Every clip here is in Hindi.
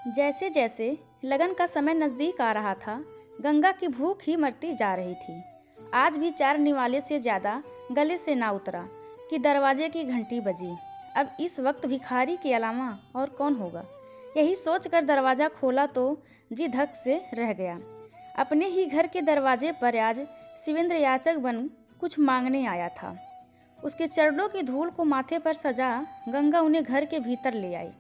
जैसे जैसे लगन का समय नज़दीक आ रहा था, गंगा की भूख ही मरती जा रही थी। आज भी 4 निवाले से ज़्यादा गले से ना उतरा कि दरवाजे की घंटी बजी। अब इस वक्त भिखारी के अलावा और कौन होगा? यही सोचकर दरवाज़ा खोला तो जी धक से रह गया। अपने ही घर के दरवाजे पर आज शिवेंद्र याचक बन कुछ मांगने आया था। उसके चरणों की धूल को माथे पर सजा गंगा उन्हें घर के भीतर ले आई।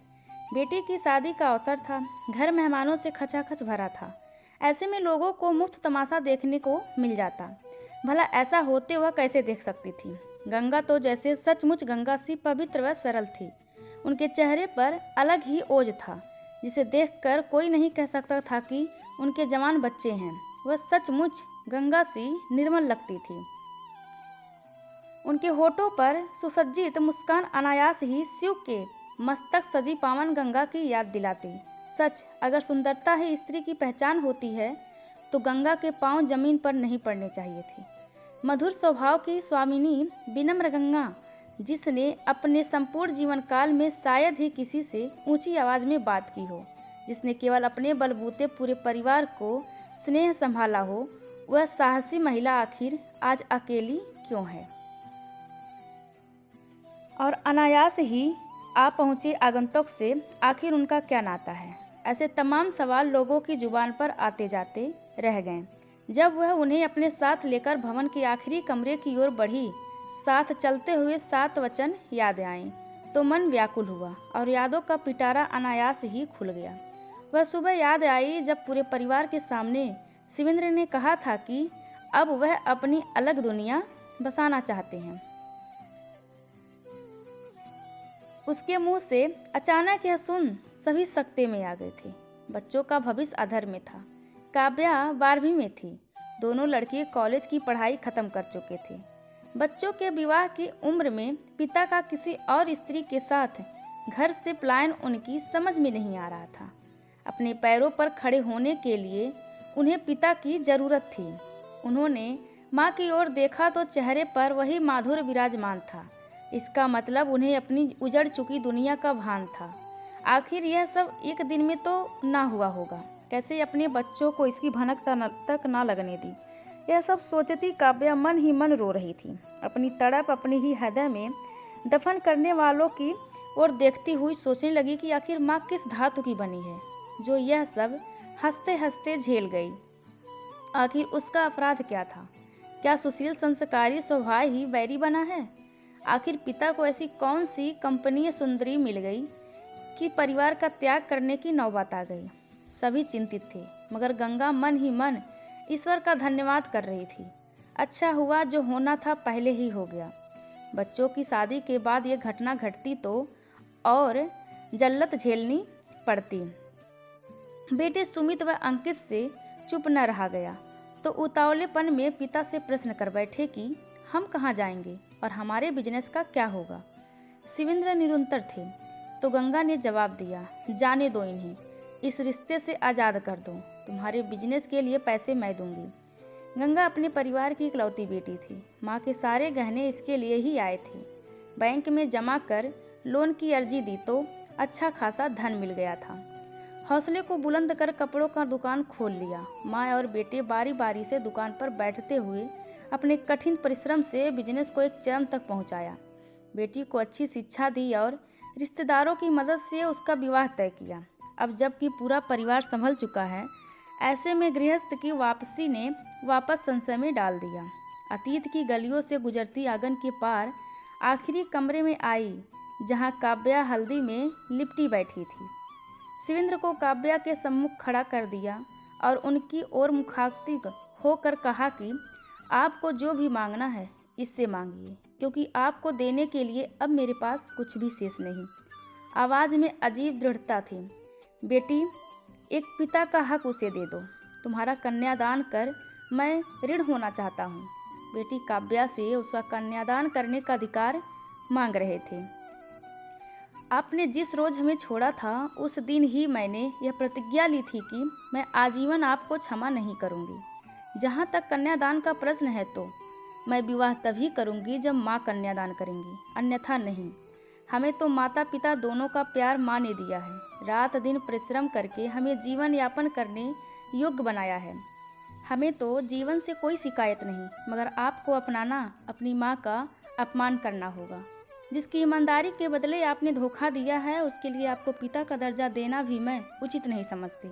बेटी की शादी का अवसर था, घर मेहमानों से खचाखच भरा था। ऐसे में लोगों को मुफ्त तमाशा देखने को मिल जाता। भला ऐसा होते वह कैसे देख सकती थी? गंगा तो जैसे सचमुच गंगा सी पवित्र व सरल थी। उनके चेहरे पर अलग ही ओज था, जिसे देखकर कोई नहीं कह सकता था कि उनके जवान बच्चे हैं। वह सचमुच गंगा सी निर्मल लगती थी। उनके होठों पर सुसज्जित मुस्कान अनायास ही शिव के मस्तक सजी पावन गंगा की याद दिलाती। सच, अगर सुंदरता ही स्त्री की पहचान होती है तो गंगा के पांव जमीन पर नहीं पड़ने चाहिए थे। मधुर स्वभाव की स्वामिनी विनम्र गंगा, जिसने अपने संपूर्ण जीवन काल में शायद ही किसी से ऊंची आवाज में बात की हो, जिसने केवल अपने बलबूते पूरे परिवार को स्नेह संभाला हो, वह साहसी महिला आखिर आज अकेली क्यों है? और अनायास ही आ पहुँचे आगंतुक से आखिर उनका क्या नाता है? ऐसे तमाम सवाल लोगों की जुबान पर आते जाते रह गए। जब वह उन्हें अपने साथ लेकर भवन के आखिरी कमरे की ओर बढ़ी, साथ चलते हुए 7 वचन याद आए तो मन व्याकुल हुआ और यादों का पिटारा अनायास ही खुल गया। वह सुबह याद आई जब पूरे परिवार के सामने शिवेंद्र ने कहा था कि अब वह अपनी अलग दुनिया बसाना चाहते हैं। उसके मुंह से अचानक यह सुन सभी सकते में आ गए थे। बच्चों का भविष्य अधर में था। काव्या 12वीं में थी। दोनों लड़के कॉलेज की पढ़ाई खत्म कर चुके थे। बच्चों के विवाह की उम्र में पिता का किसी और स्त्री के साथ घर से पलायन उनकी समझ में नहीं आ रहा था। अपने पैरों पर खड़े होने के लिए उन्हें पिता की जरूरत थी। उन्होंने माँ की ओर देखा तो चेहरे पर वही माधुर्य विराजमान था। इसका मतलब उन्हें अपनी उजड़ चुकी दुनिया का भान था। आखिर यह सब एक दिन में तो ना हुआ होगा। कैसे अपने बच्चों को इसकी भनक तक ना लगने दी। यह सब सोचती काव्या मन ही मन रो रही थी। अपनी तड़प अपनी ही हृदय में दफन करने वालों की ओर देखती हुई सोचने लगी कि आखिर माँ किस धातु की बनी है जो यह सब हंसते हंसते झेल गई। आखिर उसका अपराध क्या था? क्या सुशील संस्कारी स्वभाव ही बैरी बना है? आखिर पिता को ऐसी कौन सी कंपनीय सुंदरी मिल गई कि परिवार का त्याग करने की नौबत आ गई? सभी चिंतित थे, मगर गंगा मन ही मन ईश्वर का धन्यवाद कर रही थी। अच्छा हुआ जो होना था पहले ही हो गया। बच्चों की शादी के बाद ये घटना घटती तो और जल्लत झेलनी पड़ती। बेटे सुमित व अंकित से चुप न रहा गया तो उतावलेपन में पिता से प्रश्न कर बैठे कि हम कहाँ जाएंगे और हमारे बिजनेस का क्या होगा? शिवेंद्र निरंतर थे तो गंगा ने जवाब दिया, जाने दो इन्हें, इस रिश्ते से आज़ाद कर दो। तुम्हारे बिजनेस के लिए पैसे मैं दूंगी। गंगा अपने परिवार की इकलौती बेटी थी। माँ के सारे गहने इसके लिए ही आए थे। बैंक में जमा कर लोन की अर्जी दी तो अच्छा खासा धन मिल गया था। हौसले को बुलंद कर कपड़ों का दुकान खोल लिया। माँ और बेटे बारी बारी से दुकान पर बैठते हुए अपने कठिन परिश्रम से बिजनेस को एक चरम तक पहुंचाया। बेटी को अच्छी शिक्षा दी और रिश्तेदारों की मदद से उसका विवाह तय किया। अब जबकि पूरा परिवार संभल चुका है, ऐसे में गृहस्थ की वापसी ने वापस संशय में डाल दिया। अतीत की गलियों से गुजरती आंगन के पार आखिरी कमरे में आई जहां काव्या हल्दी में लिपटी बैठी थी। शिवेंद्र को काव्या के सम्मुख खड़ा कर दिया और उनकी ओर मुखातिब होकर कहा कि आपको जो भी मांगना है इससे मांगिए, क्योंकि आपको देने के लिए अब मेरे पास कुछ भी शेष नहीं। आवाज़ में अजीब दृढ़ता थी। बेटी, एक पिता का हक उसे दे दो। तुम्हारा कन्यादान कर मैं ऋण होना चाहता हूँ। बेटी काव्या से उसका कन्यादान करने का अधिकार मांग रहे थे। आपने जिस रोज हमें छोड़ा था उस दिन ही मैंने यह प्रतिज्ञा ली थी कि मैं आजीवन आपको क्षमा नहीं करूंगी। जहाँ तक कन्यादान का प्रश्न है तो मैं विवाह तभी करूंगी जब माँ कन्यादान करेंगी, अन्यथा नहीं। हमें तो माता पिता दोनों का प्यार माँ ने दिया है, रात दिन परिश्रम करके हमें जीवन यापन करने योग्य बनाया है। हमें तो जीवन से कोई शिकायत नहीं, मगर आपको अपनाना अपनी माँ का अपमान करना होगा। जिसकी ईमानदारी के बदले आपने धोखा दिया है, उसके लिए आपको पिता का दर्जा देना भी मैं उचित नहीं समझती।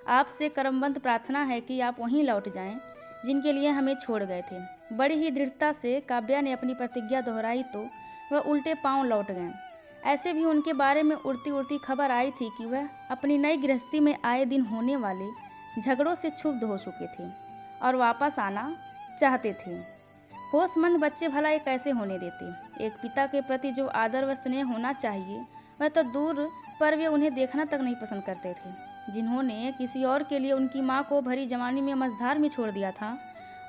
आपसे करमबद्ध प्रार्थना है कि आप वहीं लौट जाएं जिनके लिए हमें छोड़ गए थे। बड़ी ही दृढ़ता से काव्या ने अपनी प्रतिज्ञा दोहराई तो वह उल्टे पांव लौट गए। ऐसे भी उनके बारे में उड़ती उड़ती खबर आई थी कि वह अपनी नई गृहस्थी में आए दिन होने वाले झगड़ों से क्षुब्ध हो चुके थे और वापस आना चाहते थे। होशमंद बच्चे भला ये कैसे होने देते। एक पिता के प्रति जो आदर व स्नेह होना चाहिए वह तो दूर पर वे उन्हें देखना तक नहीं पसंद करते थे। जिन्होंने किसी और के लिए उनकी माँ को भरी जवानी में मझधार में छोड़ दिया था,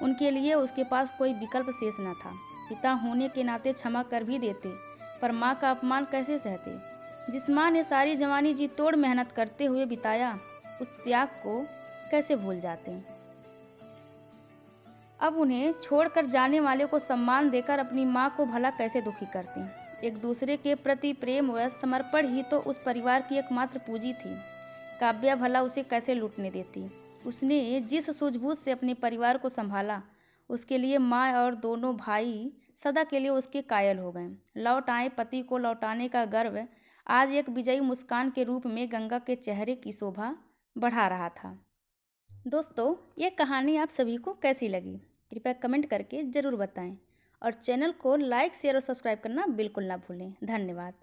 उनके लिए उसके पास कोई विकल्प शेष न था। पिता होने के नाते क्षमा कर भी देते, पर माँ का अपमान कैसे सहते। जिस माँ ने सारी जवानी जी तोड़ मेहनत करते हुए बिताया, उस त्याग को कैसे भूल जाते। अब उन्हें छोड़कर जाने वाले को सम्मान देकर अपनी माँ को भला कैसे दुखी करते। एक दूसरे के प्रति प्रेम व समर्पण ही तो उस परिवार की एकमात्र पूंजी थी। काव्या भला उसे कैसे लूटने देती। उसने जिस सूझबूझ से अपने परिवार को संभाला, उसके लिए माँ और दोनों भाई सदा के लिए उसके कायल हो गए। लौट आए पति को लौटाने का गर्व आज एक विजयी मुस्कान के रूप में गंगा के चेहरे की शोभा बढ़ा रहा था। दोस्तों, ये कहानी आप सभी को कैसी लगी, कृपया कमेंट करके ज़रूर बताएं और चैनल को लाइक शेयर और सब्सक्राइब करना बिल्कुल ना भूलें। धन्यवाद।